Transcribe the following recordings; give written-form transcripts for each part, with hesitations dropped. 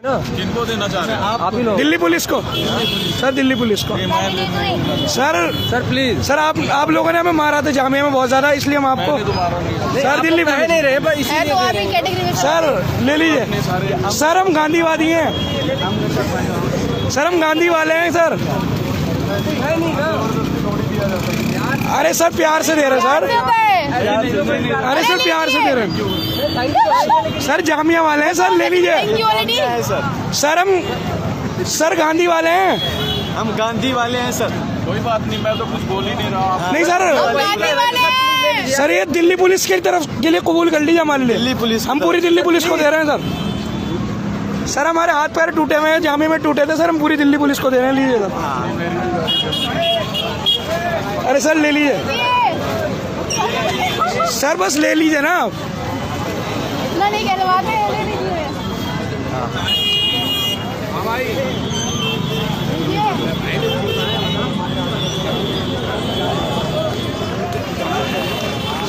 किनको देना चाह रहे हैं आप ही लोग? दिल्ली पुलिस को सर, दिल्ली पुलिस को सर प्लीज सर, आप लोगों ने हमें मारा था जामिया में बहुत ज्यादा, इसलिए हम आपको सर दिल्ली पुलिस नहीं रहे बस इसीलिए सर ले लीजिए सर, हम गांधीवादी हैं सर, हम गांधी वाले हैं सर। अरे सर प्यार से दे रहे सर, अरे सर प्यार से दे रहे सर, जामिया वाले हैं सर, ले लीजिए सर, हम सर गांधी वाले हैं, हम गांधी वाले हैं सर। कोई बात नहीं, मैं तो कुछ बोल ही नहीं रहा। नहीं सर ये दिल्ली पुलिस की तरफ के लिए कबूल कर लीजिए हमारे लिए, दिल्ली पुलिस, हम पूरी दिल्ली पुलिस को दे रहे हैं सर, हमारे हाथ पैर टूटे हुए हैं, जामिया में टूटे थे सर, हम पूरी दिल्ली पुलिस को दे रहे हैं, लीजिए सर। अरे सर ले लीजिए सर, बस ले लीजिए ना आप। नहीं कह रहे, ले लीजिए।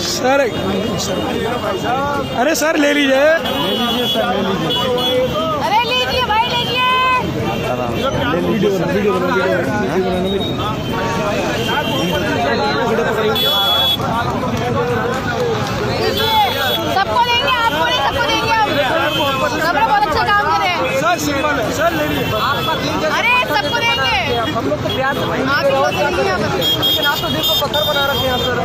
सर अरे सर ले लीजिए, अरे लीजिए भाई, लीजिए। सबको देंगे, आपको नहीं, सबको देंगे हम। सब बहुत अच्छा काम करें सर, सिंपल है सर, ले लीजिए। अरे सबको देंगे, हम लोग तो प्यार से आप ही लोग देंगे यहाँ पर। लेकिन आप तो दिल को पत्थर बना रखे हैं सर।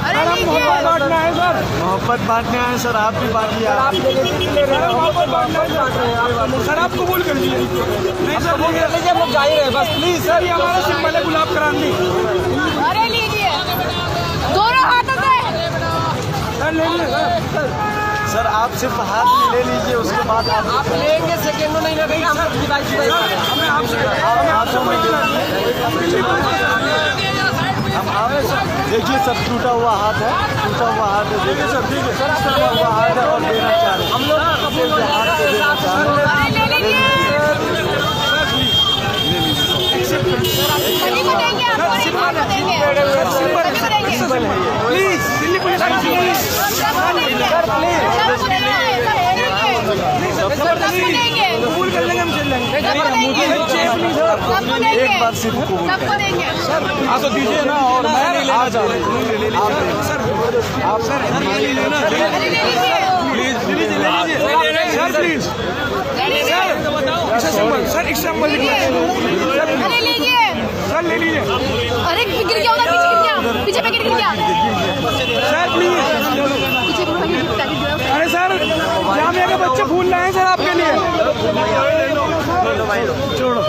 अरे लीजिए, बांटना है सर, मोहब्बत बांटने आए सर, आप भी बांटिए। आप ले लीजिए सर, आप कबूल कर लीजिए। नहीं सर, हम लोग जा ही रहे हैं बस, प्लीज सर ये हमारा सिंपल है, गुलाब का रानी। अरे लीजिए दोनों हाथों से। सर ले लीजिए सर, आप सिर्फ हाथ में ले लीजिए, उसके बाद आप लेंगे, सेकेंडों नहीं लगेगा, हम लोग हमें आपसे देखिए सब टूटा हुआ हाथ है, टूटा हुआ हाथ है, देखिए सर, ठीक है सर, टूटा हुआ हाथ है और देना चाह रहे हैं हम लोग हाथ से देना चाह रहे हैं। अरे ले लीजिए, सभी को देंगे, आपको नहीं, आपको देंगे, सभी को देंगे। प्लीज दिल्ली पुलिस सबको देंगे, सबको देंगे, कबूल कर लेंगे, हम चल लेंगे। सबको देंगे, एक बार सिर्फ कबूल सबको देंगे। आप तो दीजिए ना, और मैं नहीं लेना चाह रहा सर, आप सर ले लेना अरे ले लीजिए, सर, प्लीज सर, एग्जाम्पल अरे लीजिए, सर ले लीजिए अरे गिर गया उधर, पीछे पैकेट गिर गया, सर, प्लीज। पीछे पैकेट गिरा। अरे सर, जामिया के बच्चे फूल लाए हैं सर आपके लिए, छोड़ो।